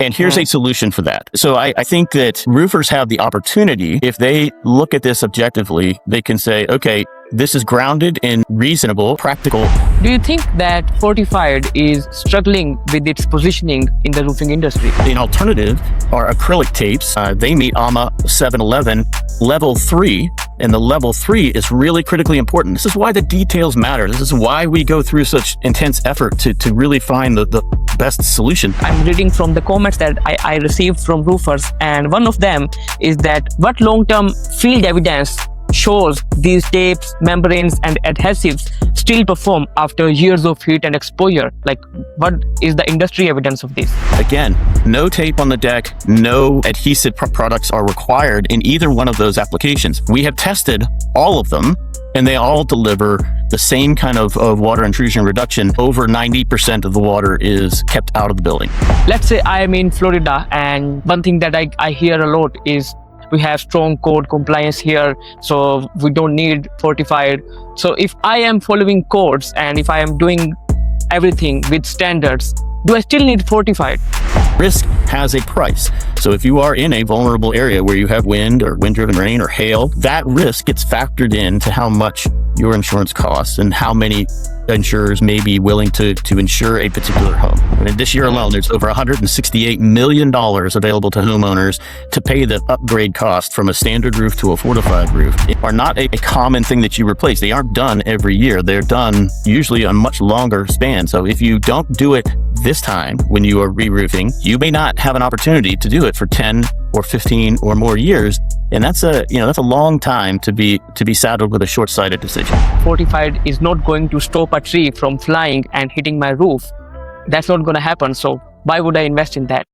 And here's a solution for that. So I think that roofers have the opportunity, if they look at this objectively, they can say, okay, this is grounded in reasonable, practical. Do you think that Fortified is struggling with its positioning in the roofing industry? An alternative are acrylic tapes. They meet AMA 711 level 3, and the level 3 is really critically important. This is why the details matter. This is why we go through such intense effort to really find the best solution. I'm reading from the comments that I received from roofers, and one of them is that what long-term field evidence shows these tapes, membranes and adhesives still perform after years of heat and exposure? Like, what is the industry evidence of this? Again, no tape on the deck, no adhesive products are required in either one of those applications. We have tested all of them, and they all deliver the same kind of water intrusion reduction. Over 90% of the water is kept out of the building. Let's say I am in Florida, and one thing that I hear a lot is we have strong code compliance here, so we don't need Fortified. So if I am following codes and if I am doing everything with standards, do I still need Fortified? Risk has a price. So if you are in a vulnerable area where you have wind or wind-driven rain or hail, that risk gets factored into how much your insurance costs and how many insurers may be willing to insure a particular home. I mean, this year alone, there's over $168 million available to homeowners to pay the upgrade cost from a standard roof to a fortified roof. They are not a common thing that you replace. They aren't done every year. They're done usually on much longer span. So if you don't do it this time when you are re-roofing, you may not have an opportunity to do it for 10 or 15 or more years. And that's a long time to be saddled with a short-sighted decision. Fortified is not going to stop a tree from flying and hitting my roof. That's not going to happen. So why would I invest in that?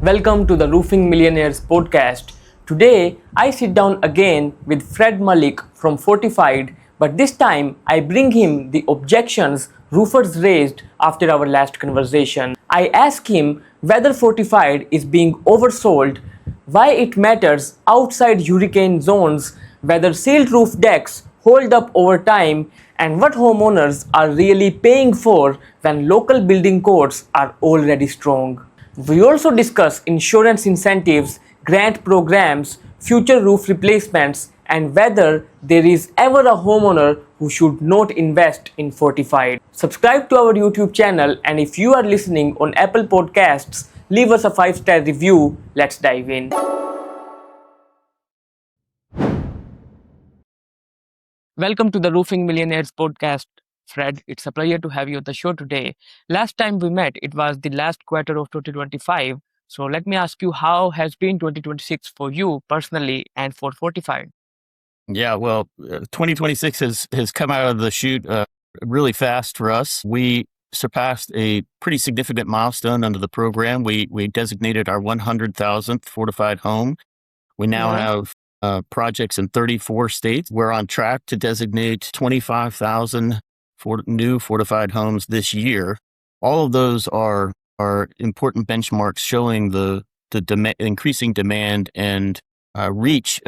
Welcome to the Roofing Millionaires podcast. Today, I sit down again with Fred Malik from Fortified, but this time I bring him the objections roofers raised after our last conversation. I ask him whether Fortified is being oversold, why it matters outside hurricane zones, whether sealed roof decks hold up over time, and what homeowners are really paying for when local building codes are already strong. We also discuss insurance incentives, grant programs, future roof replacements, and whether there is ever a homeowner who should not invest in Fortified. Subscribe to our YouTube channel, and if you are listening on Apple Podcasts, leave us a 5-star review. Let's dive in. Welcome to the Roofing Millionaires podcast, Fred. It's a pleasure to have you on the show today. Last time we met, it was the last quarter of 2025. So let me ask you, how has been 2026 for you personally and for Fortified? Yeah, well, 2026 has come out of the chute really fast for us. We surpassed a pretty significant milestone under the program. We designated our 100,000th fortified home. We now have projects in 34 states. We're on track to designate 25,000 new fortified homes this year. All of those are important benchmarks showing the increasing demand and reach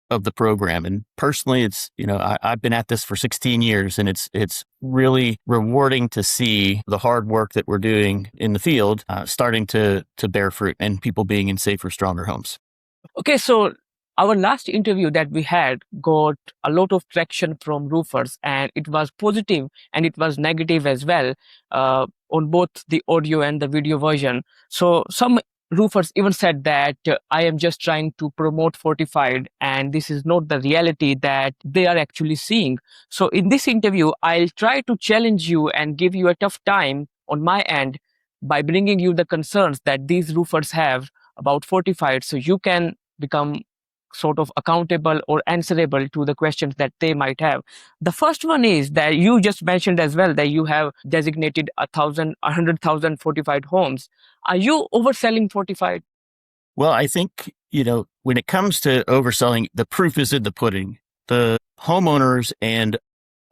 of the program. And personally, it's, I've been at this for 16 years, and it's really rewarding to see the hard work that we're doing in the field starting to bear fruit and people being in safer, stronger homes. Okay, so our last interview that we had got a lot of traction from roofers, and it was positive and it was negative as well on both the audio and the video version. So some roofers even said that I am just trying to promote Fortified, and this is not the reality that they are actually seeing. So in this interview, I'll try to challenge you and give you a tough time on my end by bringing you the concerns that these roofers have about Fortified, so you can become sort of accountable or answerable to the questions that they might have. The first one is that you just mentioned as well that you have designated 100,000 Fortified homes. Are you overselling Fortified? Well, I think, when it comes to overselling, the proof is in the pudding. The homeowners and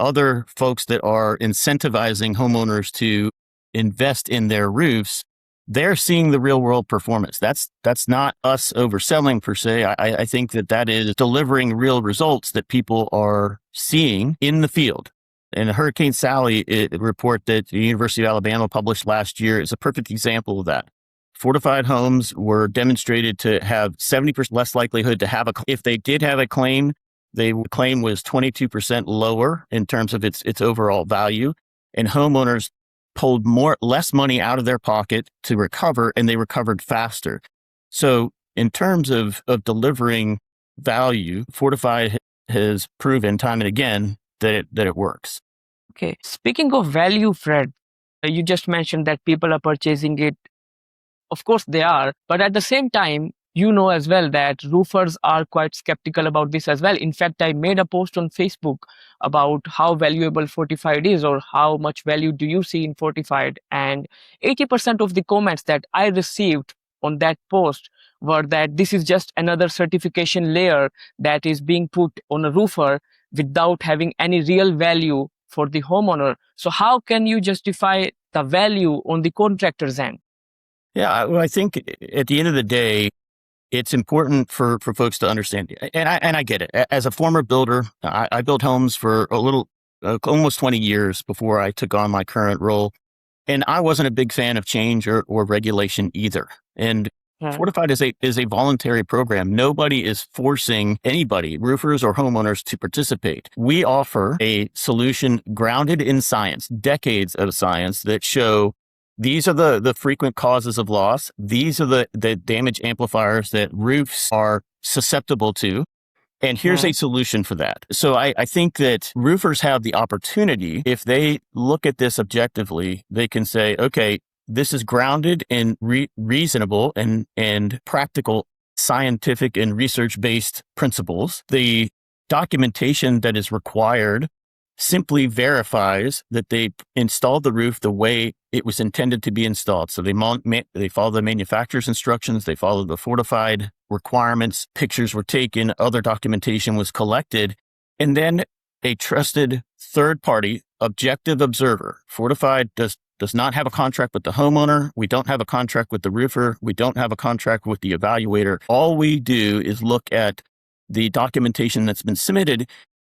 other folks that are incentivizing homeowners to invest in their roofs, they're seeing the real world performance. That's not us overselling per se. I think that is delivering real results that people are seeing in the field. And Hurricane Sally report that the University of Alabama published last year is a perfect example of that. Fortified homes were demonstrated to have 70% less likelihood to have if they did have a claim, the claim was 22% lower in terms of its overall value. And homeowners pulled less money out of their pocket to recover, and they recovered faster. So in terms of delivering value, Fortified has proven time and again that it works. Okay. Speaking of value, Fred, you just mentioned that people are purchasing it. Of course they are, but at the same time, you know as well that roofers are quite skeptical about this as well. In fact, I made a post on Facebook about how valuable Fortified is, or how much value do you see in Fortified. And 80% of the comments that I received on that post were that this is just another certification layer that is being put on a roofer without having any real value for the homeowner. So how can you justify the value on the contractor's end? Yeah, well, I think at the end of the day, it's important for folks to understand, and I get it. As a former builder, I built homes for almost 20 years before I took on my current role, and I wasn't a big fan of change or regulation either. And Fortified is a voluntary program. Nobody is forcing anybody, roofers or homeowners, to participate. We offer a solution grounded in science, decades of science that show these are the frequent causes of loss. These are the damage amplifiers that roofs are susceptible to. And here's a solution for that. So I think that roofers have the opportunity, if they look at this objectively, they can say, okay, this is grounded in reasonable and practical scientific and research-based principles. The documentation that is required simply verifies that they installed the roof the way it was intended to be installed. So they follow the manufacturer's instructions, they follow the Fortified requirements, pictures were taken, other documentation was collected, and then a trusted third-party objective observer. Fortified does not have a contract with the homeowner. We don't have a contract with the roofer. We don't have a contract with the evaluator. All we do is look at the documentation that's been submitted,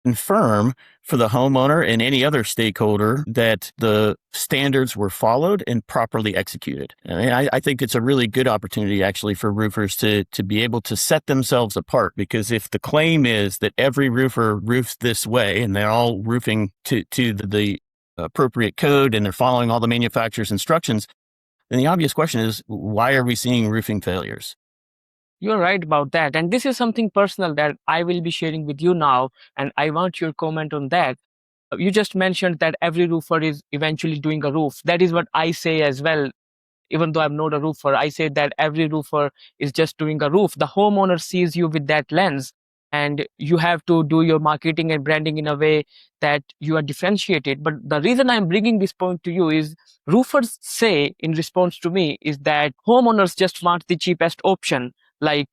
confirm for the homeowner and any other stakeholder that the standards were followed and properly executed. And I think it's a really good opportunity actually for roofers to be able to set themselves apart, because if the claim is that every roofer roofs this way and they're all roofing to the appropriate code and they're following all the manufacturer's instructions, then the obvious question is, why are we seeing roofing failures? You're right about that. And this is something personal that I will be sharing with you now. And I want your comment on that. You just mentioned that every roofer is eventually doing a roof. That is what I say as well. Even though I'm not a roofer, I say that every roofer is just doing a roof. The homeowner sees you with that lens, and you have to do your marketing and branding in a way that you are differentiated. But the reason I'm bringing this point to you is roofers say in response to me is that homeowners just want the cheapest option. Like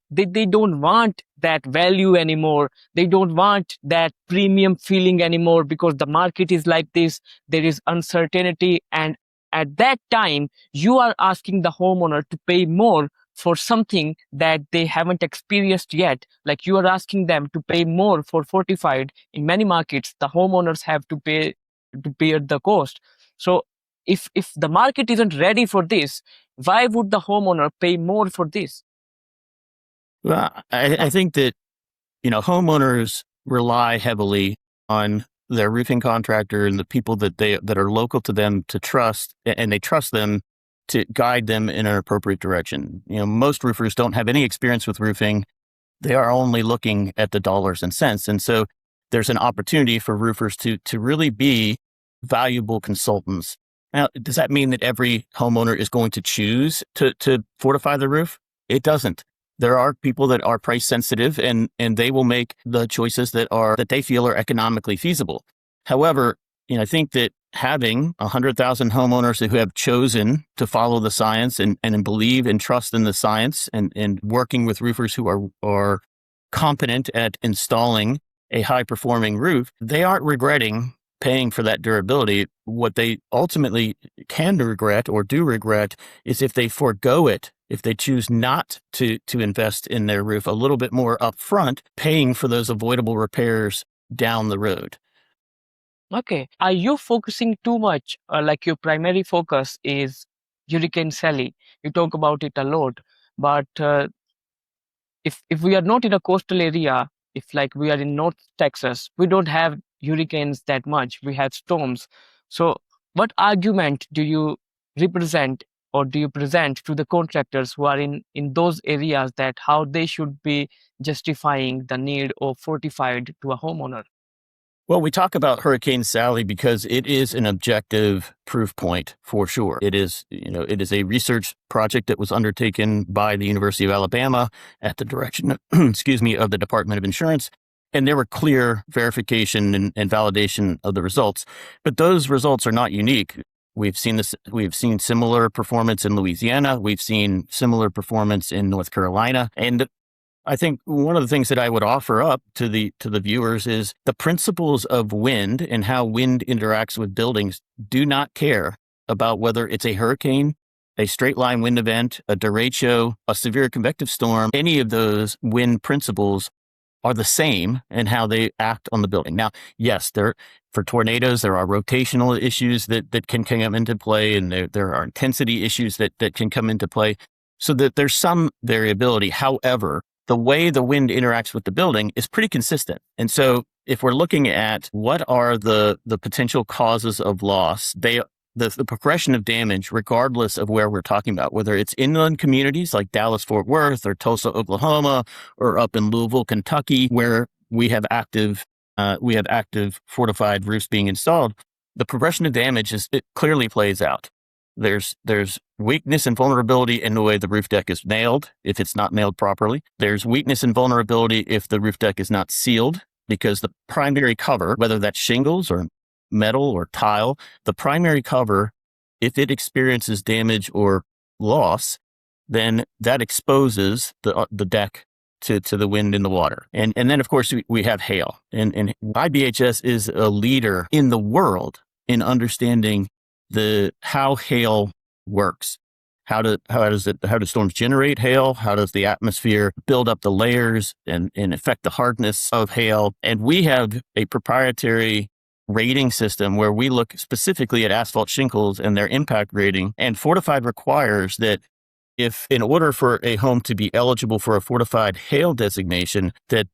they don't want that value anymore. They don't want that premium feeling anymore because the market is like this. There is uncertainty. And at that time, you are asking the homeowner to pay more for something that they haven't experienced yet. Like you are asking them to pay more for Fortified. In many markets, the homeowners have to bear the cost. So if the market isn't ready for this, why would the homeowner pay more for this? Well, I think that, homeowners rely heavily on their roofing contractor and the people that are local to them to trust, and they trust them to guide them in an appropriate direction. Most roofers don't have any experience with roofing. They are only looking at the dollars and cents. And so there's an opportunity for roofers to really be valuable consultants. Now, does that mean that every homeowner is going to choose to fortify the roof? It doesn't. There are people that are price sensitive and they will make the choices that they feel are economically feasible. However, I think that having 100,000 homeowners who have chosen to follow the science and believe and trust in the science and working with roofers who are competent at installing a high performing roof, they aren't regretting paying for that durability. What they ultimately can regret or do regret is if they forego it, if they choose not to invest in their roof a little bit more upfront, paying for those avoidable repairs down the road. Okay. Are you focusing too much, like your primary focus is Hurricane Sally? You talk about it a lot, but if we are not in a coastal area, if like we are in North Texas, we don't have hurricanes that much. We have storms. So, what argument do you represent or do you present to the contractors who are in those areas that how they should be justifying the need of fortified to a homeowner? Well, we talk about Hurricane Sally because it is an objective proof point for sure. It is, it is a research project that was undertaken by the University of Alabama at the direction, excuse me, of the Department of Insurance. And there were clear verification and validation of the results. But those results are not unique. We've seen this. We've seen similar performance in Louisiana. We've seen similar performance in North Carolina. And I think one of the things that I would offer up to the viewers is the principles of wind and how wind interacts with buildings do not care about whether it's a hurricane, a straight line wind event, a derecho, a severe convective storm. Any of those wind principles are the same in how they act on the building. Now, yes, for tornadoes, there are rotational issues that can come into play, and there are intensity issues that can come into play, so that there's some variability. However, the way the wind interacts with the building is pretty consistent. And so if we're looking at what are the potential causes of loss, the progression of damage, regardless of where we're talking about, whether it's inland communities like Dallas, Fort Worth, or Tulsa, Oklahoma, or up in Louisville, Kentucky, where we have active fortified roofs being installed, the progression of damage it clearly plays out. There's weakness and vulnerability in the way the roof deck is nailed if it's not nailed properly. There's weakness and vulnerability if the roof deck is not sealed, because the primary cover, whether that's shingles or metal or tile, the primary cover, if it experiences damage or loss, then that exposes the deck to the wind and the water. And then, of course, we have hail. And IBHS is a leader in the world in understanding how hail works. How do storms generate hail? How does the atmosphere build up the layers and affect the hardness of hail? And we have a proprietary rating system where we look specifically at asphalt shingles and their impact rating. And Fortified requires that if, in order for a home to be eligible for a fortified hail designation, that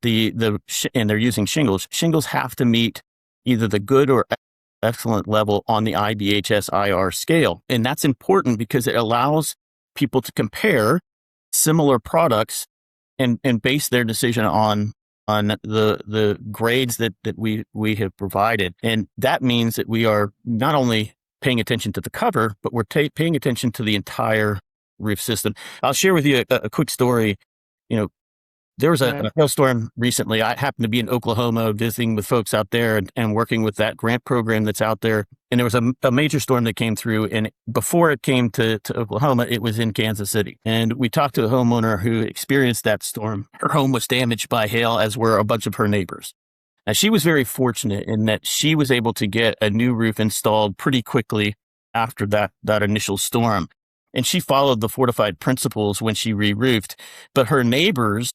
and they're using shingles have to meet either the good or excellent level on the IBHS IR scale. And that's important because it allows people to compare similar products and base their decision on the grades that we have provided. And that means that we are not only paying attention to the cover, but we're paying attention to the entire roof system. I'll share with you a quick story. There was a hailstorm recently. I happened to be in Oklahoma visiting with folks out there and working with that grant program that's out there. And there was a major storm that came through. And before it came to Oklahoma, it was in Kansas City. And we talked to a homeowner who experienced that storm. Her home was damaged by hail, as were a bunch of her neighbors. Now, she was very fortunate in that she was able to get a new roof installed pretty quickly after that initial storm. And she followed the Fortified principles when she re-roofed. But her neighbors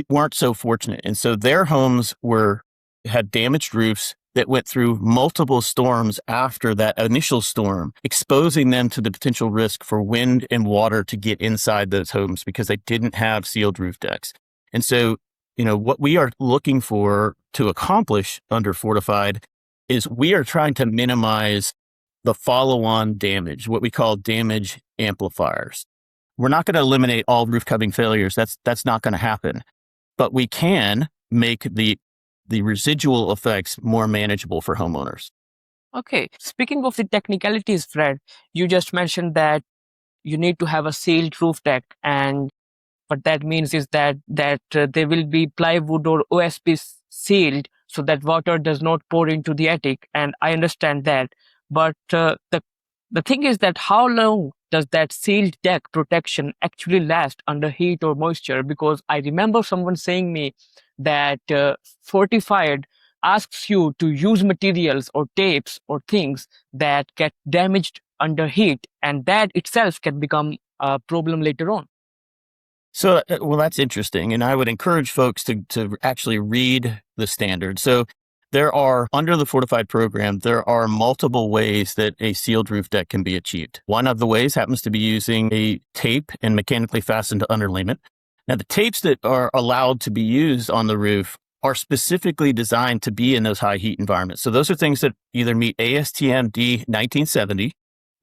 weren't so fortunate. And so their homes had damaged roofs that went through multiple storms after that initial storm, exposing them to the potential risk for wind and water to get inside those homes because they didn't have sealed roof decks. And so, what we are looking for to accomplish under Fortified is we are trying to minimize the follow-on damage, what we call damage amplifiers. We're not going to eliminate all roof covering failures. That's not going to happen. But we can make the residual effects more manageable for homeowners. Okay. Speaking of the technicalities, Fred, you just mentioned that you need to have a sealed roof deck, and what that means is that there will be plywood or OSB sealed so that water does not pour into the attic. And I understand that. But the thing is that how long does that sealed deck protection actually last under heat or moisture? Because I remember someone saying me that Fortified asks you to use materials or tapes or things that get damaged under heat, and that itself can become a problem later on. So, well, that's interesting. And I would encourage folks to actually read the standard. So There are, under the Fortified program, there are multiple ways that a sealed roof deck can be achieved. One of the ways happens to be using a tape and mechanically fastened underlayment. Now, the tapes that are allowed to be used on the roof are specifically designed to be in those high heat environments. So those are things that either meet ASTM D1970,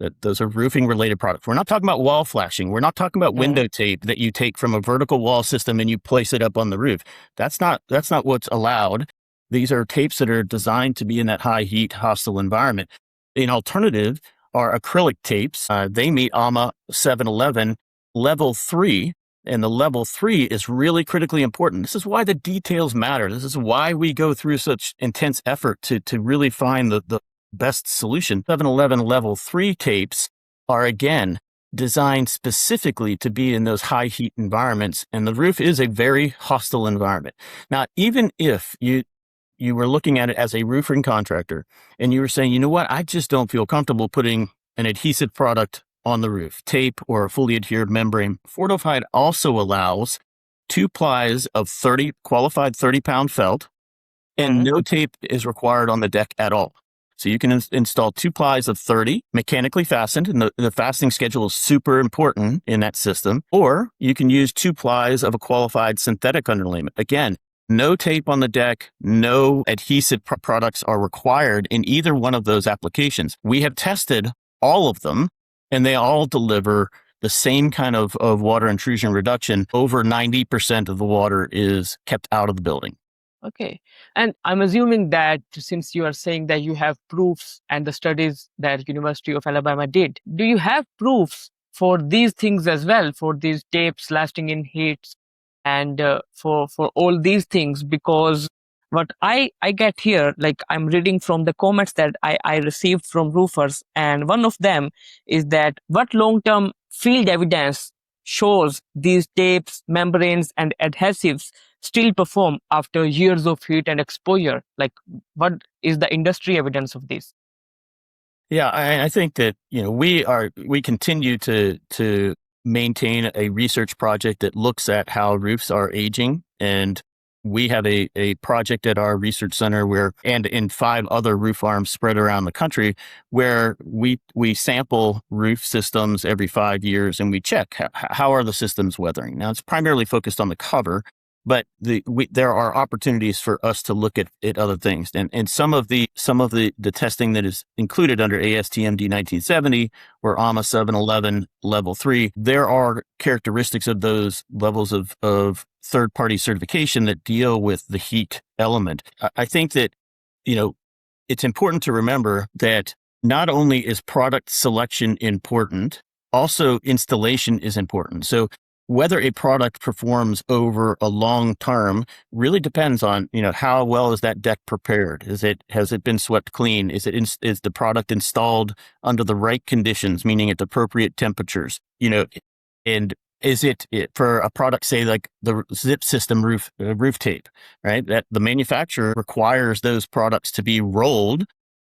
that those are roofing related products. We're not talking about wall flashing. We're not talking about window tape that you take from a vertical wall system and you place it up on the roof. That's not what's allowed. These are tapes that are designed to be in that high heat, hostile environment. An alternative are acrylic tapes. They meet AMA 711 level 3. And the level 3 is really critically important. This is why the details matter. This is why we go through such intense effort to really find the best solution. 711 level 3 tapes are, again, designed specifically to be in those high heat environments. And the roof is a very hostile environment. Now, even if you were looking at it as a roofing contractor and you were saying, you know what, I just don't feel comfortable putting an adhesive product on the roof, tape or a fully adhered membrane, Fortified also allows 2 plies of qualified 30-pound felt, and no tape is required on the deck at all. So you can install 2 plies of 30 mechanically fastened, and the fastening schedule is super important in that system. Or you can use 2 plies of a qualified synthetic underlayment. Again, no tape on the deck, no adhesive products are required in either one of those applications. We have tested all of them, and they all deliver the same kind of water intrusion reduction. Over 90% of the water is kept out of the building. Okay. And I'm assuming that since you are saying that you have proofs and the studies that University of Alabama did, do you have proofs for these things as well, for these tapes lasting in heats and for all these things? Because what I get here, like I'm reading from the comments that I received from roofers, and one of them is that what long-term field evidence shows these tapes, membranes, and adhesives still perform after years of heat and exposure? Like, what is the industry evidence of this? Yeah, I think that, we continue to maintain a research project that looks at how roofs are aging. And we have a project at our research center and in 5 other roof farms spread around the country, where we sample roof systems every 5 years and we check how are the systems weathering. Now, it's primarily focused on the cover, but there are opportunities for us to look at other things. And some of the testing that is included under ASTM D1970 or AMA 711 level 3, there are characteristics of those levels of third-party certification that deal with the heat element. I think that, it's important to remember that not only is product selection important, also installation is important. So whether a product performs over a long term really depends on, how well is that deck prepared? Has it been swept clean? Is the product installed under the right conditions, meaning at the appropriate temperatures? And is it for a product, say like the zip system roof tape, right? That the manufacturer requires those products to be rolled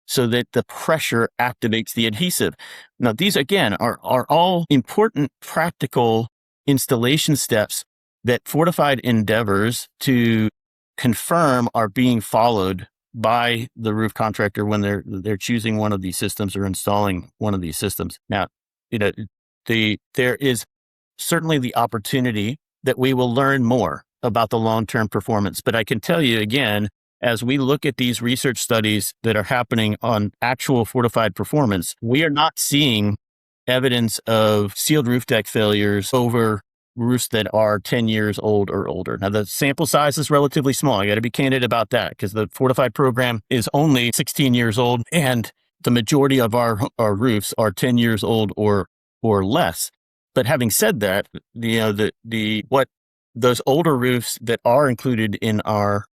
so that the pressure activates the adhesive. Now, these again are all important practical installation steps that Fortified endeavors to confirm are being followed by the roof contractor when they're choosing one of these systems or installing one of these systems. Now, there is certainly the opportunity that we will learn more about the long-term performance. But I can tell you again, as we look at these research studies that are happening on actual Fortified performance, we are not seeing evidence of sealed roof deck failures over roofs that are 10 years old or older. Now, the sample size is relatively small. I got to be candid about that because the Fortified program is only 16 years old, and the majority of our roofs are 10 years old or less. But having said that, what those older roofs that are included in our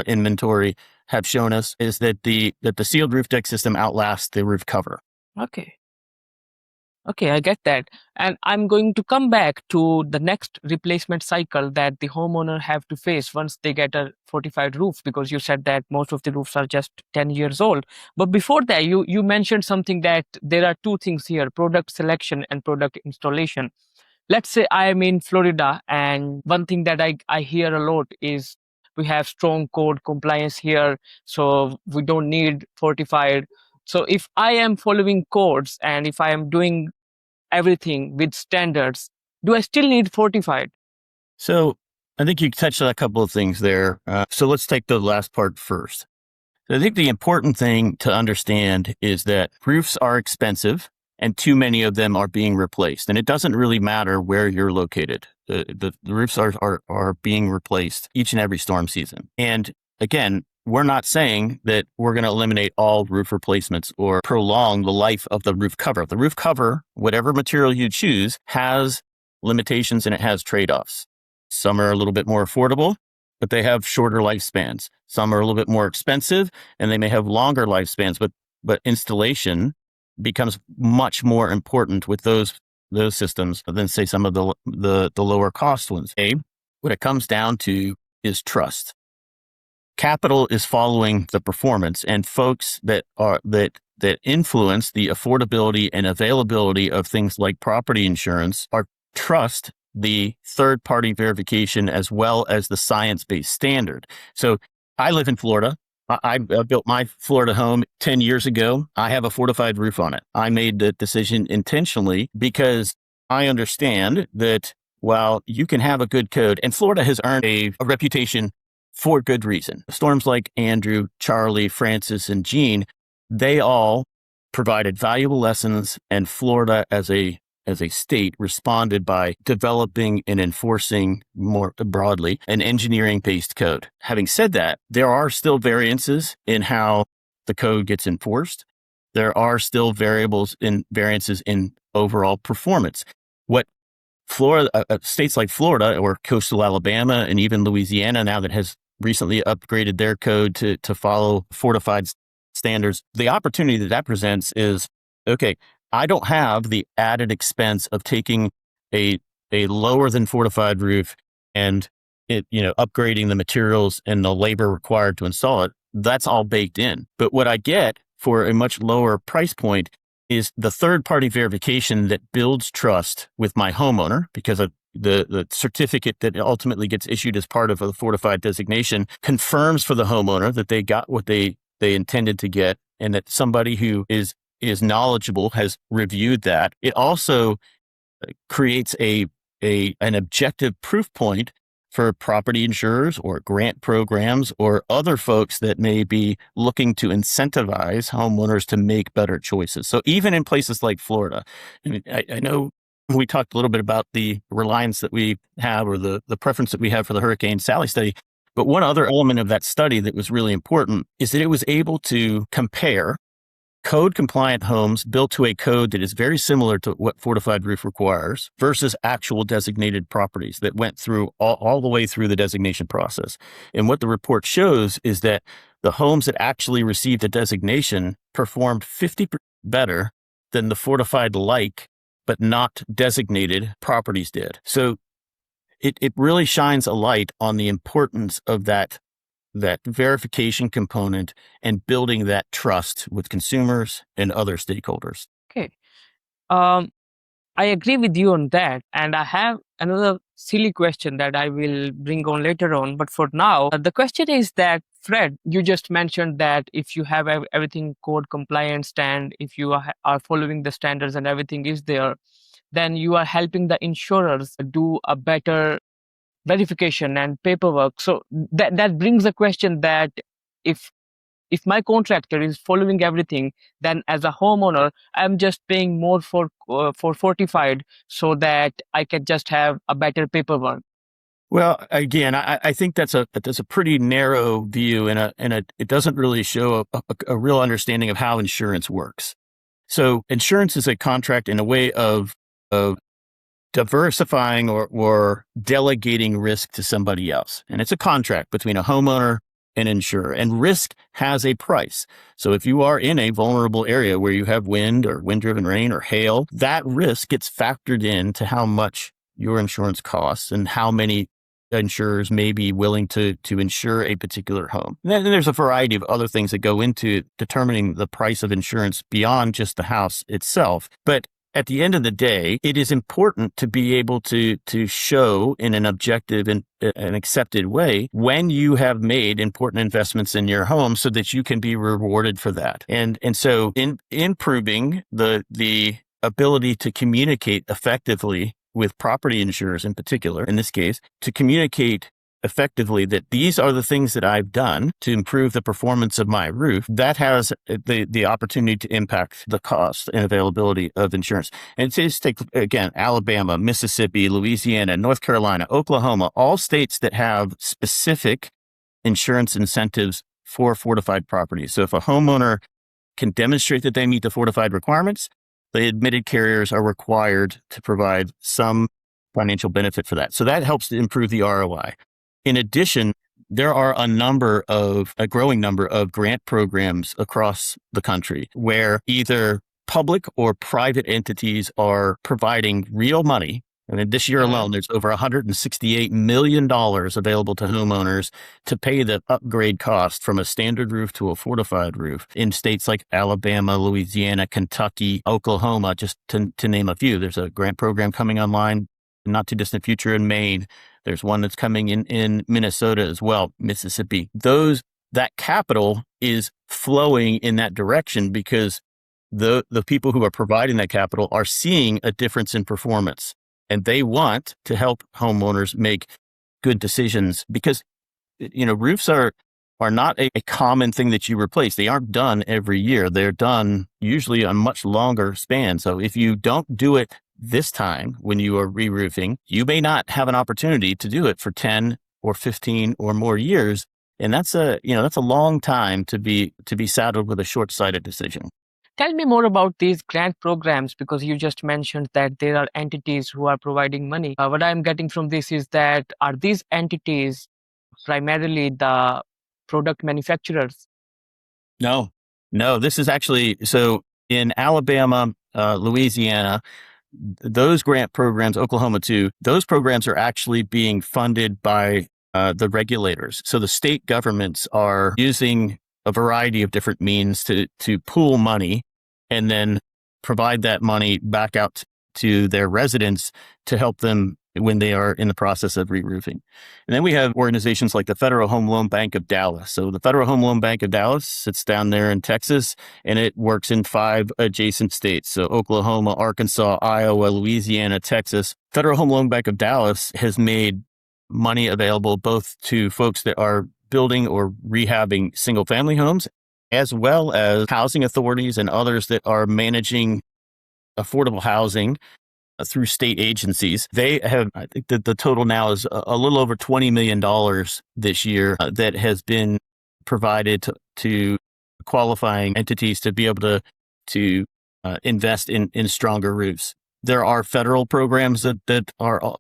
inventory have shown us is that the sealed roof deck system outlasts the roof cover. Okay, I get that. And I'm going to come back to the next replacement cycle that the homeowner have to face once they get a fortified roof, because you said that most of the roofs are just 10 years old. But before that, you mentioned something that there are 2 things here: product selection and product installation. Let's say I am in Florida, and one thing that I hear a lot is we have strong code compliance here, so we don't need fortified. So if I am following codes and if I am doing everything with standards, do I still need fortified? So I think you touched on a couple of things there. So let's take the last part first. I think the important thing to understand is that roofs are expensive and too many of them are being replaced. And it doesn't really matter where you're located. The roofs are being replaced each and every storm season. And again, we're not saying that we're going to eliminate all roof replacements or prolong the life of the roof cover. The roof cover, whatever material you choose, has limitations and it has trade-offs. Some are a little bit more affordable, but they have shorter lifespans. Some are a little bit more expensive and they may have longer lifespans, but installation becomes much more important with those systems than say some of the lower cost ones. What it comes down to is trust. Capital is following the performance, and folks that influence the affordability and availability of things like property insurance trust the third-party verification as well as the science-based standard. So I live in Florida. I built my Florida home 10 years ago. I have a fortified roof on it. I made the decision intentionally because I understand that while you can have a good code, and Florida has earned a reputation for good reason. Storms like Andrew, Charlie, Francis, and Gene, they all provided valuable lessons, and Florida as a state responded by developing and enforcing more broadly an engineering-based code. Having said that, there are still variances in how the code gets enforced. There are still variances in overall performance. What Florida, states like Florida or coastal Alabama and even Louisiana now that has recently upgraded their code to follow fortified standards, the opportunity that presents is, okay, I don't have the added expense of taking a lower than fortified roof and upgrading the materials and the labor required to install it. That's all baked in. But what I get for a much lower price point is the third-party verification that builds trust with my homeowner, because of the certificate that ultimately gets issued as part of a fortified designation confirms for the homeowner that they got what they intended to get, and that somebody who is knowledgeable has reviewed that. It also creates an objective proof point for property insurers or grant programs or other folks that may be looking to incentivize homeowners to make better choices. So even in places like Florida, I know we talked a little bit about the reliance that we have or the preference that we have for the Hurricane Sally study. But one other element of that study that was really important is that it was able to compare code compliant homes built to a code that is very similar to what fortified roof requires versus actual designated properties that went through all the way through the designation process. And what the report shows is that the homes that actually received a designation performed 50% better than the fortified like but not designated properties did. So it really shines a light on the importance of that verification component and building that trust with consumers and other stakeholders. Okay. I agree with you on that. And I have another silly question that I will bring on later on. But for now, the question is that, Fred, you just mentioned that if you have everything code compliant and if you are following the standards and everything is there, then you are helping the insurers do a better verification and paperwork. So that brings a question that if my contractor is following everything, then as a homeowner, I'm just paying more for fortified so that I can just have a better paperwork. Well, again, I think that's a pretty narrow view, and it doesn't really show a real understanding of how insurance works. So insurance is a contract in a way of diversifying or delegating risk to somebody else. And it's a contract between a homeowner and insurer. And risk has a price. So if you are in a vulnerable area where you have wind or wind-driven rain or hail, that risk gets factored into how much your insurance costs and how many insurers may be willing to insure a particular home. And then there's a variety of other things that go into determining the price of insurance beyond just the house itself. But at the end of the day, it is important to be able to show in an objective and an accepted way when you have made important investments in your home so that you can be rewarded for that. And so in improving the ability to communicate effectively with property insurers in particular, in this case, to communicate effectively that these are the things that I've done to improve the performance of my roof, that has the opportunity to impact the cost and availability of insurance. And just take, again, Alabama, Mississippi, Louisiana, North Carolina, Oklahoma, all states that have specific insurance incentives for fortified properties. So if a homeowner can demonstrate that they meet the fortified requirements, the admitted carriers are required to provide some financial benefit for that. So that helps to improve the ROI. In addition, there are a growing number of grant programs across the country where either public or private entities are providing real money. And this year alone, there's over $168 million available to homeowners to pay the upgrade cost from a standard roof to a fortified roof in states like Alabama, Louisiana, Kentucky, Oklahoma, just to name a few. There's a grant program coming online in not too distant future in Maine. There's one that's coming in Minnesota as well, Mississippi. That capital is flowing in that direction because the people who are providing that capital are seeing a difference in performance, and they want to help homeowners make good decisions because roofs are not a common thing that you replace. They aren't done every year. They're done usually on much longer span. So if you don't do it this time when you are re-roofing, you may not have an opportunity to do it for 10 or 15 or more years. And that's a long time to be saddled with a short-sighted decision. Tell me more about these grant programs, because you just mentioned that there are entities who are providing money. What I'm getting from this is that are these entities primarily the product manufacturers? No, this is actually, so in Alabama, Louisiana, those grant programs, Oklahoma too, those programs are actually being funded by the regulators. So the state governments are using a variety of different means to pool money and then provide that money back out to their residents to help them when they are in the process of re-roofing. And then we have organizations like the Federal Home Loan Bank of Dallas. So the Federal Home Loan Bank of Dallas sits down there in Texas, and it works in 5 adjacent states. So Oklahoma, Arkansas, Iowa, Louisiana, Texas. Federal Home Loan Bank of Dallas has made money available both to folks that are building or rehabbing single-family homes, as well as housing authorities and others that are managing affordable housing through state agencies. They have, I think that the total now is a little over $20 million this year that has been provided to qualifying entities to be able to invest in stronger roofs. There are federal programs that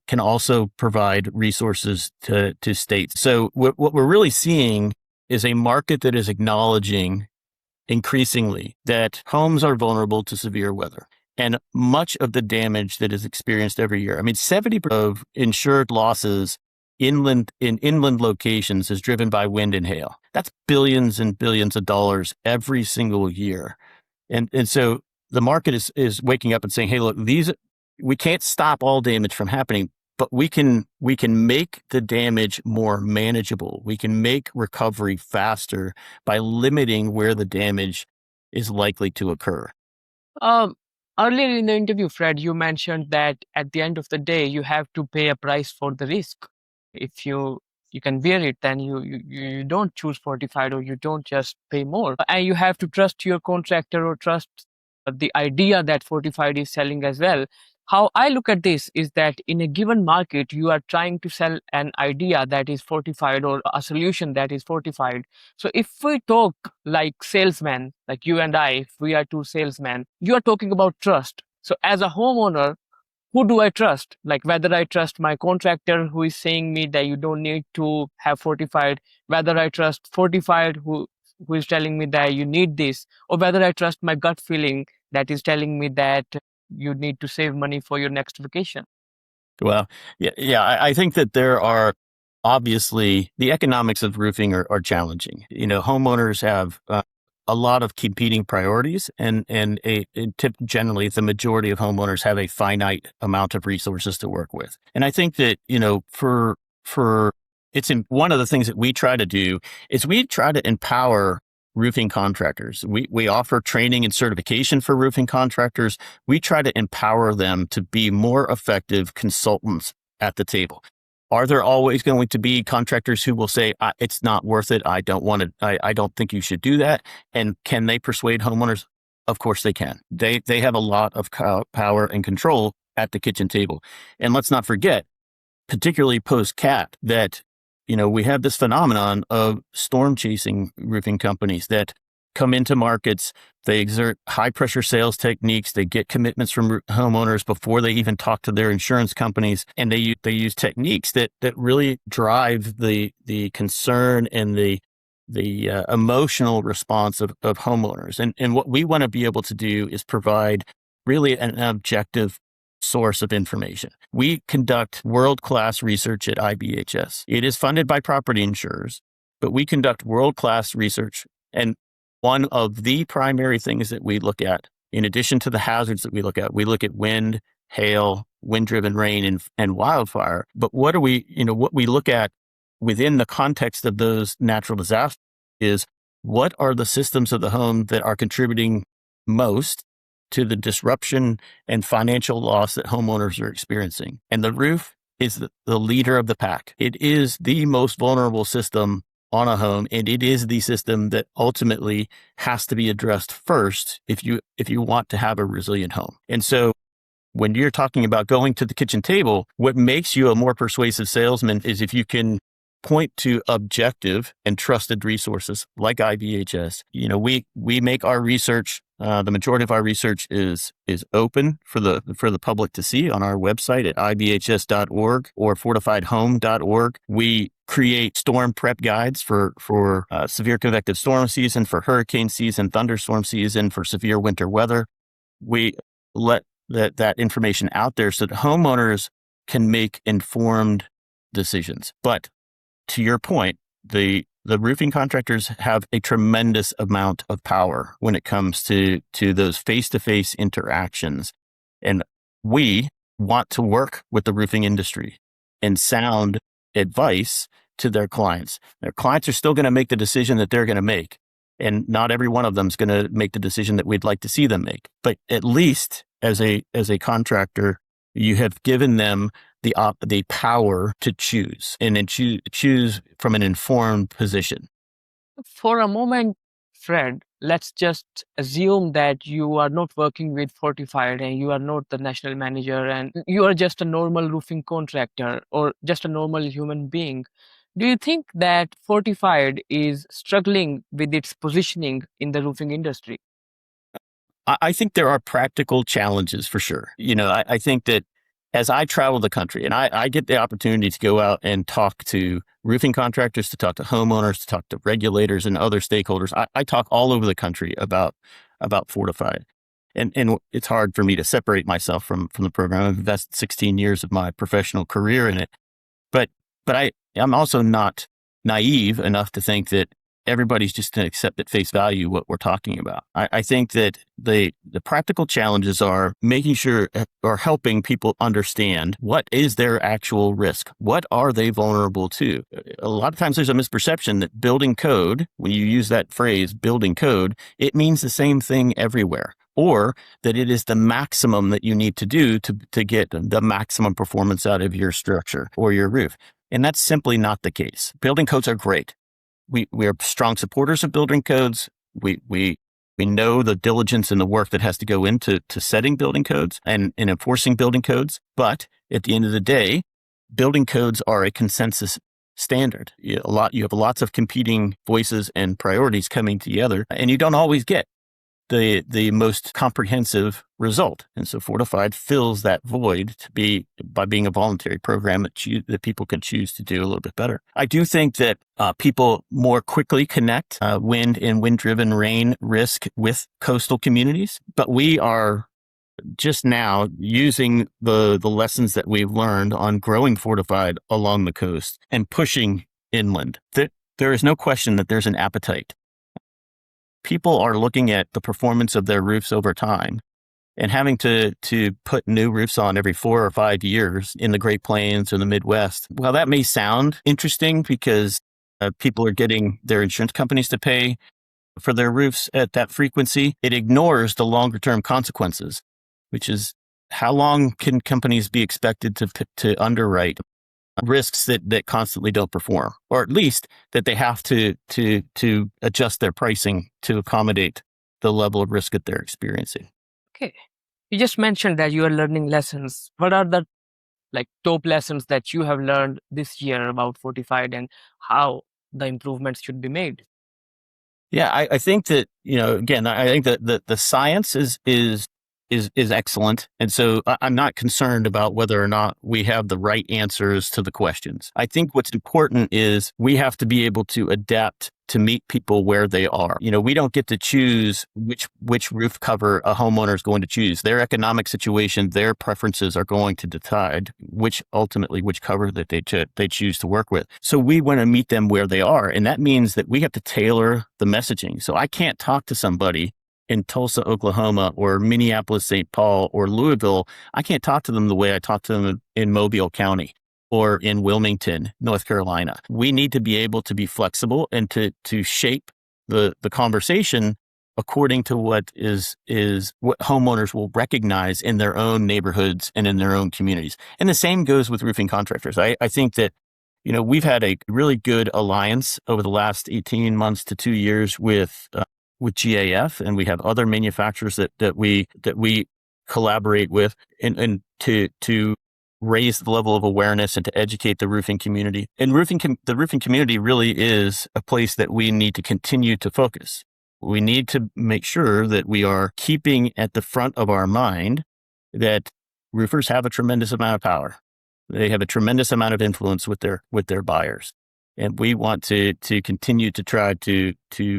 can also provide resources to states. So what we're really seeing is a market that is acknowledging increasingly that homes are vulnerable to severe weather. And much of the damage that is experienced every year, 70% of insured losses in inland locations is driven by wind and hail. That's billions and billions of dollars every single year. And so the market is waking up and saying, hey, look, we can't stop all damage from happening, but we can make the damage more manageable. We can make recovery faster by limiting where the damage is likely to occur. Earlier in the interview, Fred, you mentioned that at the end of the day, you have to pay a price for the risk. If you can bear it, then you don't choose fortified, or you don't just pay more. And you have to trust your contractor or trust the idea that fortified is selling as well. How I look at this is that in a given market, you are trying to sell an idea that is fortified or a solution that is fortified. So if we talk like salesmen, like you and I, if we are 2 salesmen, you are talking about trust. So as a homeowner, who do I trust? Like whether I trust my contractor who is saying me that you don't need to have fortified, whether I trust fortified who is telling me that you need this, or whether I trust my gut feeling that is telling me that you need to save money for your next vacation. Well, yeah. I think that there are obviously the economics of roofing are challenging. Homeowners have a lot of competing priorities, and generally the majority of homeowners have a finite amount of resources to work with. And I think that, one of the things that we try to do is we try to empower roofing contractors. We offer training and certification for roofing contractors. We try to empower them to be more effective consultants at the table. Are there always going to be contractors who will say, it's not worth it, I don't want to, I don't think you should do that? And can they persuade homeowners? Of course they can. They have a lot of power and control at the kitchen table. And let's not forget, particularly post-cat, that we have this phenomenon of storm chasing roofing companies that come into markets. They exert high pressure sales techniques. They get commitments from homeowners before they even talk to their insurance companies. And they use techniques that really drive the concern and the emotional response of homeowners. And what we want to be able to do is provide really an objective source of information. We conduct world-class research at IBHS. It is funded by property insurers, but we conduct world-class research. And one of the primary things that we look at, in addition to the hazards that we look at wind, hail, wind-driven rain, and wildfire. But what we look at within the context of those natural disasters is, what are the systems of the home that are contributing most to the disruption and financial loss that homeowners are experiencing? And the roof is the leader of the pack. It is the most vulnerable system on a home, and it is the system that ultimately has to be addressed first if you want to have a resilient home. And so when you're talking about going to the kitchen table, what makes you a more persuasive salesman is if you can point to objective and trusted resources like IBHS. We make our research, the majority of our research is open for the public to see on our website at ibhs.org or fortifiedhome.org. We create storm prep guides for severe convective storm season, for hurricane season, thunderstorm season, for severe winter weather. We let that information out there so that homeowners can make informed decisions. But to your point, the roofing contractors have a tremendous amount of power when it comes to those face-to-face interactions. And we want to work with the roofing industry and sound advice to their clients. Their clients are still going to make the decision that they're going to make. And not every one of them is going to make the decision that we'd like to see them make. But at least as a contractor, you have given them the power to choose, and then choose from an informed position. For a moment, Fred, let's just assume that you are not working with Fortified and you are not the national manager and you are just a normal roofing contractor or just a normal human being. Do you think that Fortified is struggling with its positioning in the roofing industry? I think there are practical challenges for sure. I think that as I travel the country and I get the opportunity to go out and talk to roofing contractors, to talk to homeowners, to talk to regulators and other stakeholders, I talk all over the country about Fortified. And it's hard for me to separate myself from the program. I've invested 16 years of my professional career in it. But I'm also not naive enough to think that everybody's just going to accept at face value what we're talking about. I think that the practical challenges are making sure or helping people understand what is their actual risk. What are they vulnerable to? A lot of times there's a misperception that building code, when you use that phrase, building code, it means the same thing everywhere, or that it is the maximum that you need to do to get the maximum performance out of your structure or your roof. And that's simply not the case. Building codes are great. We are strong supporters of building codes. We know the diligence and the work that has to go into setting building codes and enforcing building codes. But at the end of the day, building codes are a consensus standard. You have lots of competing voices and priorities coming together, and you don't always get the most comprehensive result. And so Fortified fills that void by being a voluntary program that people can choose to do a little bit better. I do think that people more quickly connect wind and wind-driven rain risk with coastal communities, but we are just now using the lessons that we've learned on growing Fortified along the coast and pushing inland. There is no question that there's an appetite people are looking at the performance of their roofs over time and having to put new roofs on every 4 or 5 years in the Great Plains or the Midwest. Well, that may sound interesting because people are getting their insurance companies to pay for their roofs at that frequency. It ignores the longer term consequences, which is how long can companies be expected to underwrite risks that constantly don't perform, or at least that they have to adjust their pricing to accommodate the level of risk that they're experiencing. Okay. You just mentioned that you are learning lessons. What are the top lessons that you have learned this year about Fortified and how the improvements should be made? Yeah, I think that, again, I think that the science is excellent. And so I'm not concerned about whether or not we have the right answers to the questions. I think what's important is we have to be able to adapt to meet people where they are. We don't get to choose which roof cover a homeowner is going to choose. Their economic situation, their preferences are going to decide which cover that they choose to work with. So we want to meet them where they are. And that means that we have to tailor the messaging. So I can't talk to somebody in Tulsa, Oklahoma, or Minneapolis, St. Paul, or Louisville. I can't talk to them the way I talk to them in Mobile County or in Wilmington, North Carolina. We need to be able to be flexible and to shape the conversation according to what homeowners will recognize in their own neighborhoods and in their own communities. And the same goes with roofing contractors. I think that we've had a really good alliance over the last 18 months to 2 years with GAF, and we have other manufacturers that we collaborate with and to raise the level of awareness and to educate the roofing community. And the roofing community really is a place that we need to continue to focus. We need to make sure that we are keeping at the front of our mind that roofers have a tremendous amount of power. They have a tremendous amount of influence with their buyers. And we want to continue to try to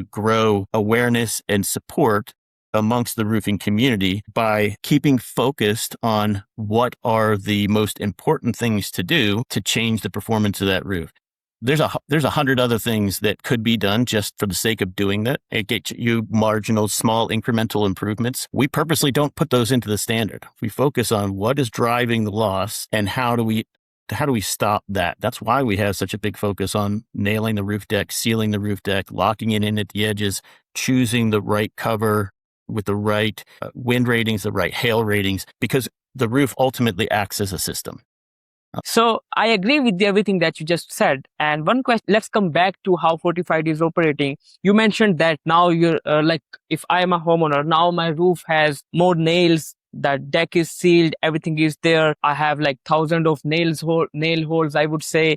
grow awareness and support amongst the roofing community by keeping focused on what are the most important things to do to change the performance of that roof. There's 100 other things that could be done just for the sake of doing that. It gets you marginal, small, incremental improvements. We purposely don't put those into the standard. We focus on what is driving the loss and how do we stop that? That's why we have such a big focus on nailing the roof deck, sealing the roof deck, locking it in at the edges, choosing the right cover with the right wind ratings, the right hail ratings, because the roof ultimately acts as a system. So I agree with everything that you just said. And one question, let's come back to how Fortified is operating. You mentioned that now you're if I am a homeowner, now my roof has more nails. The deck is sealed, everything is there. I have thousands of nail holes, I would say,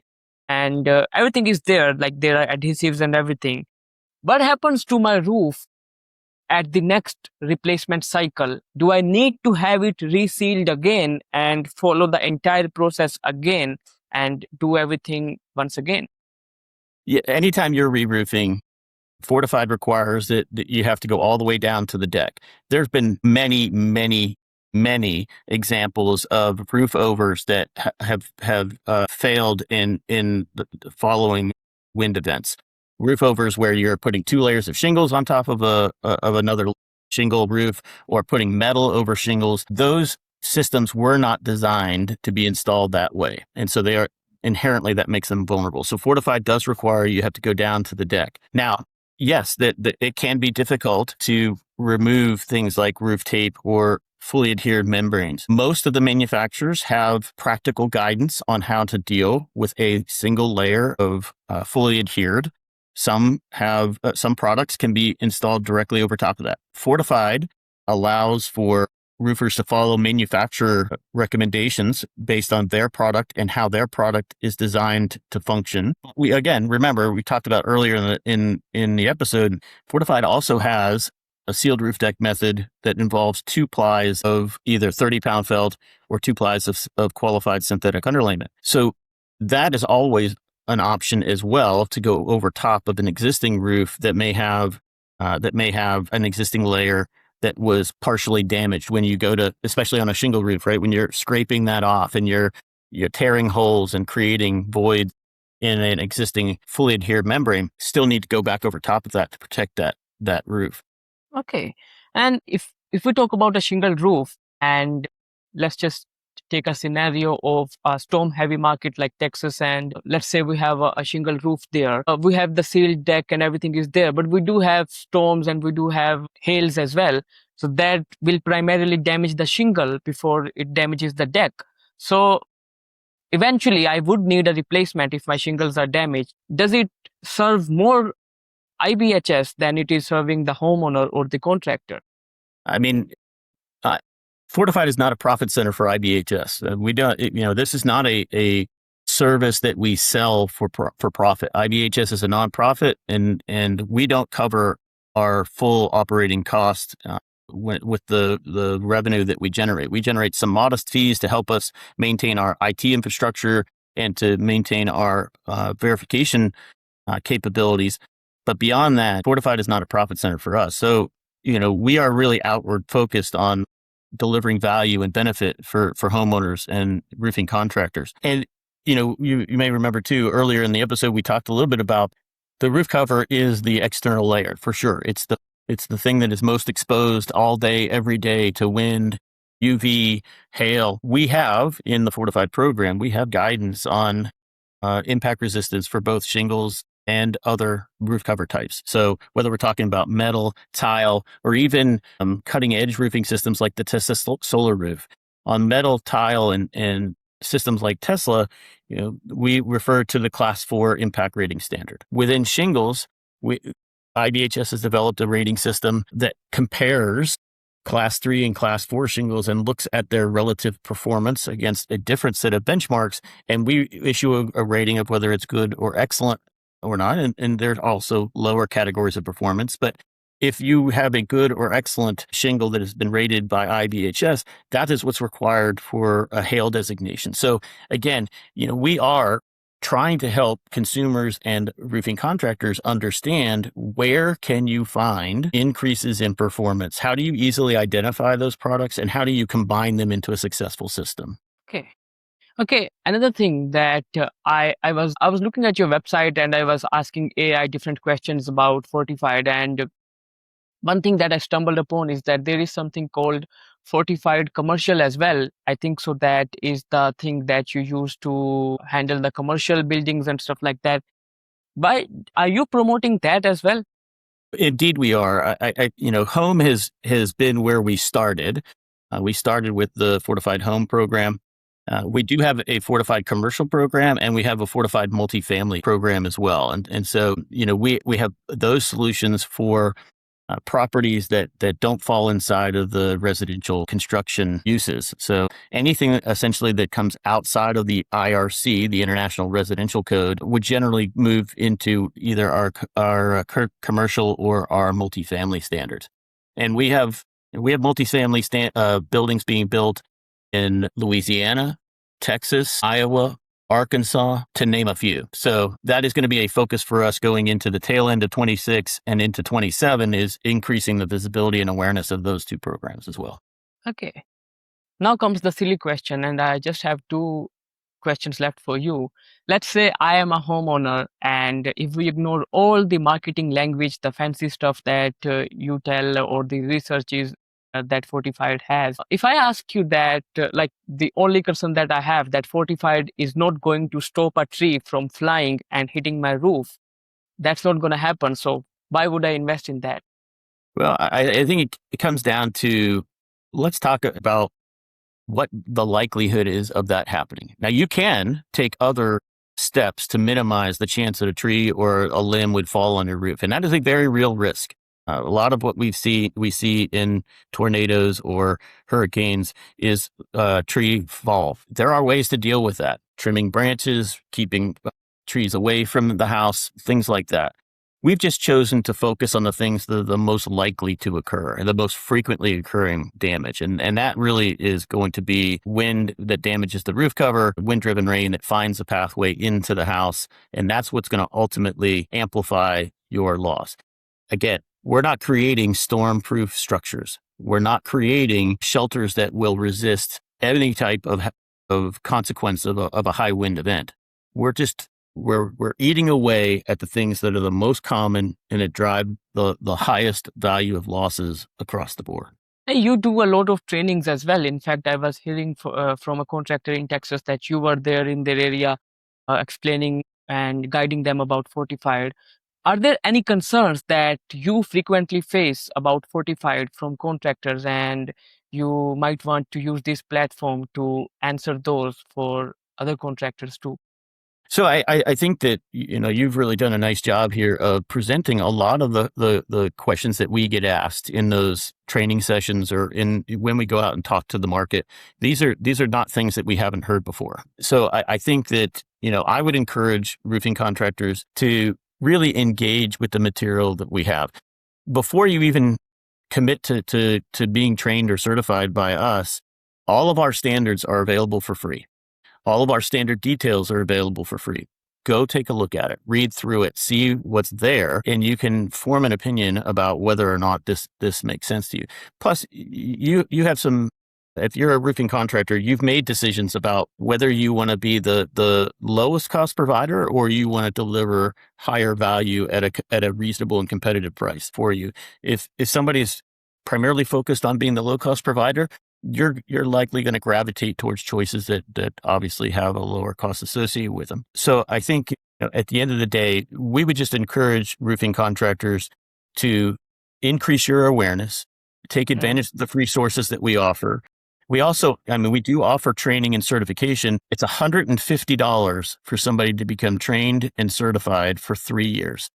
and everything is there. There are adhesives and everything. What happens to my roof at the next replacement cycle? Do I need to have it resealed again and follow the entire process again and do everything once again? Yeah, anytime you're re-roofing, Fortified requires that you have to go all the way down to the deck. There's been many examples of roof overs that have failed in the following wind events. Roof overs where you're putting 2 layers of shingles on top of another shingle roof, or putting metal over shingles. Those systems were not designed to be installed that way, and so they are inherently, that makes them vulnerable. So Fortified does require you have to go down to the deck. Now, yes, that it can be difficult to remove things like roof tape or fully adhered membranes. Most of the manufacturers have practical guidance on how to deal with a single layer of fully adhered. Some products can be installed directly over top of that. Fortified allows for roofers to follow manufacturer recommendations based on their product and how their product is designed to function. Remember, we talked about earlier in the episode, Fortified also has a sealed roof deck method that involves 2 plies of either 30-pound felt or 2 plies of qualified synthetic underlayment. So that is always an option as well, to go over top of an existing roof that may have an existing layer that was partially damaged when you go to, especially on a shingle roof, right? When you're scraping that off and you're tearing holes and creating voids in an existing fully adhered membrane, still need to go back over top of that to protect that. that roof. Okay. And if we talk about a shingle roof, and let's just take a scenario of a storm heavy market like Texas, and let's say we have a shingle roof there. We have the sealed deck and everything is there, but we do have storms and we do have hails as well. So that will primarily damage the shingle before it damages the deck. So eventually I would need a replacement if my shingles are damaged. Does it serve more IBHS than it is serving the homeowner or the contractor? I mean, uh, Fortified is not a profit center for IBHS. We don't, this is not a service that we sell for profit. IBHS is a nonprofit, and we don't cover our full operating cost with the revenue that we generate. We generate some modest fees to help us maintain our IT infrastructure and to maintain our verification capabilities. But beyond that, Fortified is not a profit center for us. So, we are really outward focused on delivering value and benefit for homeowners and roofing contractors. And, you may remember too, earlier in the episode, we talked a little bit about the roof cover is the external layer for sure. It's the thing that is most exposed all day, every day to wind, UV, hail. We have in the Fortified program, we have guidance on impact resistance for both shingles and other roof cover types. So whether we're talking about metal, tile, or even cutting edge roofing systems like the Tesla solar roof, on metal, tile, and systems like Tesla, we refer to the Class 4 impact rating standard. Within shingles, IBHS has developed a rating system that compares Class 3 and Class 4 shingles and looks at their relative performance against a different set of benchmarks. And we issue a rating of whether it's good or excellent or not. And there's also lower categories of performance. But if you have a good or excellent shingle that has been rated by IBHS, that is what's required for a hail designation. So again, we are trying to help consumers and roofing contractors understand where can you find increases in performance? How do you easily identify those products, and how do you combine them into a successful system? Okay. Another thing that I was looking at your website, and I was asking AI different questions about Fortified, and one thing that I stumbled upon is that there is something called Fortified Commercial as well. I think so that is the thing that you use to handle the commercial buildings and stuff like that. But are you promoting that as well? Indeed, we are. Home has been where we started. We started with the Fortified Home program. We do have a Fortified Commercial program, and we have a Fortified Multifamily program as well. And so, we have those solutions for properties that don't fall inside of the residential construction uses. So anything essentially that comes outside of the IRC, the International Residential Code, would generally move into either our commercial or our multifamily standards. And we have multifamily buildings being built in Louisiana, Texas, Iowa, Arkansas, to name a few. So that is going to be a focus for us going into the tail end of 26 and into 27, is increasing the visibility and awareness of those two programs as well. Okay. Now comes the silly question, and I just have two questions left for you. Let's say I am a homeowner, and if we ignore all the marketing language, the fancy stuff that you tell, or the researches that Fortified has, if I ask you that, like, the only concern that I have, that Fortified is not going to stop a tree from flying and hitting my roof, that's not going to happen. So why would I invest in that? Well, I think it comes down to, let's talk about what the likelihood is of that happening. Now, you can take other steps to minimize the chance that a tree or a limb would fall on your roof, and that is a very real risk. A lot of what we see in tornadoes or hurricanes is tree fall. There are ways to deal with that: trimming branches, keeping trees away from the house, things like that. We've just chosen to focus on the things that are the most likely to occur and the most frequently occurring damage. And that really is going to be wind that damages the roof cover, wind-driven rain that finds a pathway into the house. And that's what's going to ultimately amplify your loss. Again, we're not creating storm-proof structures. We're not creating shelters that will resist any type of consequence of a high wind event. We're just we're eating away at the things that are the most common, and it drive the highest value of losses across the board. You do a lot of trainings as well. In fact, I was hearing from a contractor in Texas that you were there in their area explaining and guiding them about Fortified. Are there any concerns that you frequently face about Fortified from contractors, and you might want to use this platform to answer those for other contractors too? So I think that, you've really done a nice job here of presenting a lot of the questions that we get asked in those training sessions or when we go out and talk to the market. These are not things that we haven't heard before. So I think that, I would encourage roofing contractors to really engage with the material that we have. Before you even commit to being trained or certified by us, all of our standards are available for free. All of our standard details are available for free. Go take a look at it, read through it, see what's there, and you can form an opinion about whether or not this makes sense to you. Plus, you have some, if you're a roofing contractor, you've made decisions about whether you want to be the lowest cost provider or you want to deliver higher value at a reasonable and competitive price for you. If somebody's primarily focused on being the low cost provider, you're likely going to gravitate towards choices that obviously have a lower cost associated with them. So I think at the end of the day, we would just encourage roofing contractors to increase your awareness, take advantage of the free sources that we offer. We also, we do offer training and certification. It's $150 for somebody to become trained and certified for 3 years.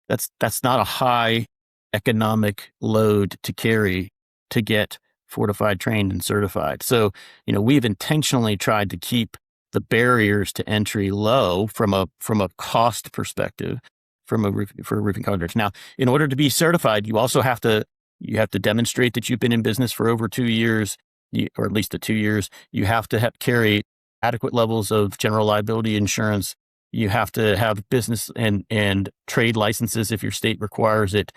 That's not a high economic load to carry to get Fortified, trained, and certified. So, we've intentionally tried to keep the barriers to entry low from a cost perspective for roofing contractors. Now, in order to be certified, you also have to demonstrate that you've been in business for over 2 years, or at least 2 years. You have to carry adequate levels of general liability insurance. You have to have business and trade licenses if your state requires it.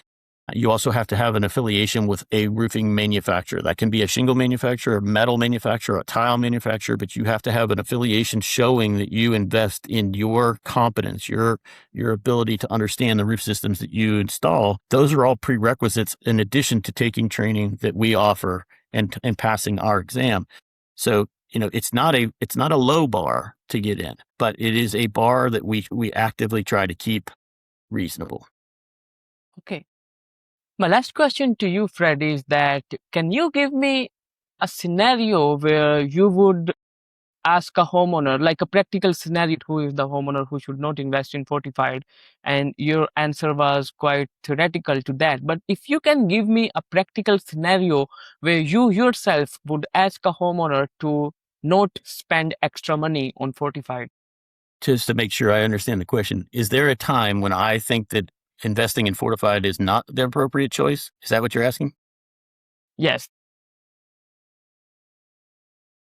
You also have to have an affiliation with a roofing manufacturer. That can be a shingle manufacturer, a metal manufacturer, a tile manufacturer, but you have to have an affiliation showing that you invest in your competence, your ability to understand the roof systems that you install. Those are all prerequisites in addition to taking training that we offer and passing our exam. So, it's not a low bar to get in, but it is a bar that we actively try to keep reasonable. Okay. My last question to you, Fred, is that can you give me a scenario where you would ask a homeowner, like a practical scenario, who is the homeowner who should not invest in Fortified? And your answer was quite theoretical to that. But if you can give me a practical scenario where you yourself would ask a homeowner to not spend extra money on Fortified. Just to make sure I understand the question, is there a time when I think that investing in Fortified is not the appropriate choice? Is that what you're asking? Yes.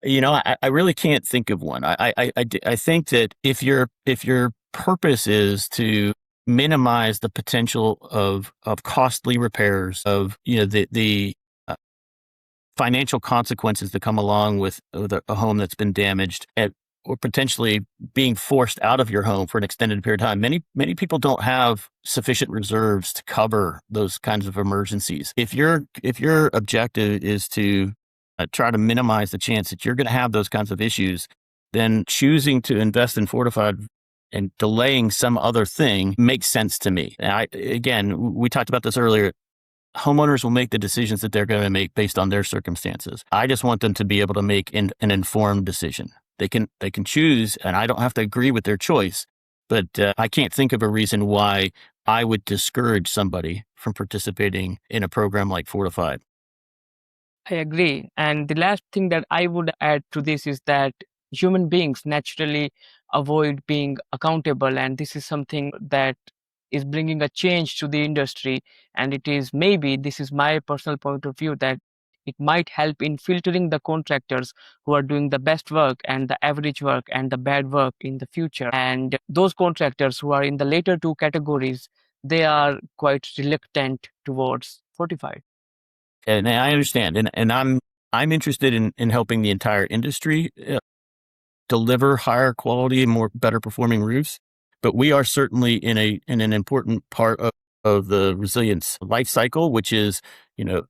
I really can't think of one. I think that if your purpose is to minimize the potential of costly repairs, of the financial consequences that come along with a home that's been damaged, or potentially being forced out of your home for an extended period of time. Many people don't have sufficient reserves to cover those kinds of emergencies. If your objective is to try to minimize the chance that you're going to have those kinds of issues, then choosing to invest in Fortified and delaying some other thing makes sense to me. And we talked about this earlier. Homeowners will make the decisions that they're going to make based on their circumstances. I just want them to be able to make an informed decision. They can choose, and I don't have to agree with their choice, but I can't think of a reason why I would discourage somebody from participating in a program like Fortified. I agree. And the last thing that I would add to this is that human beings naturally avoid being accountable. And this is something that is bringing a change to the industry. And this is my personal point of view, that it might help in filtering the contractors who are doing the best work and the average work and the bad work in the future. And those contractors who are in the later two categories, they are quite reluctant towards Fortified. And I understand, and I'm interested in helping the entire industry deliver higher quality and better performing roofs. But we are certainly in an important part of the resilience life cycle, which is,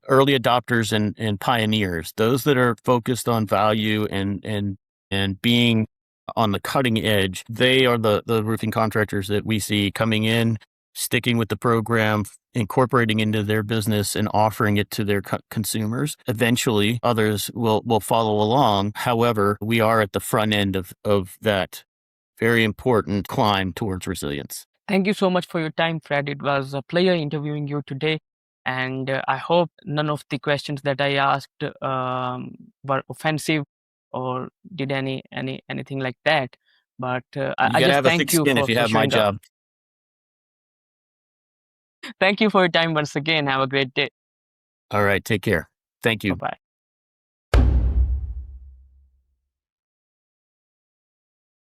early adopters and pioneers, those that are focused on value and being on the cutting edge. They are the roofing contractors that we see coming in, sticking with the program, incorporating into their business and offering it to their consumers. Eventually, others will follow along. However, we are at the front end of that very important climb towards resilience. Thank you so much for your time, Fred. It was a pleasure interviewing you today. And I hope none of the questions that I asked were offensive or did anything like that. But You I gotta just have a thank thick you skin if you for have my showing up. job. Thank you for your time once again. Have a great day. All right, take care. Thank you. Bye-bye.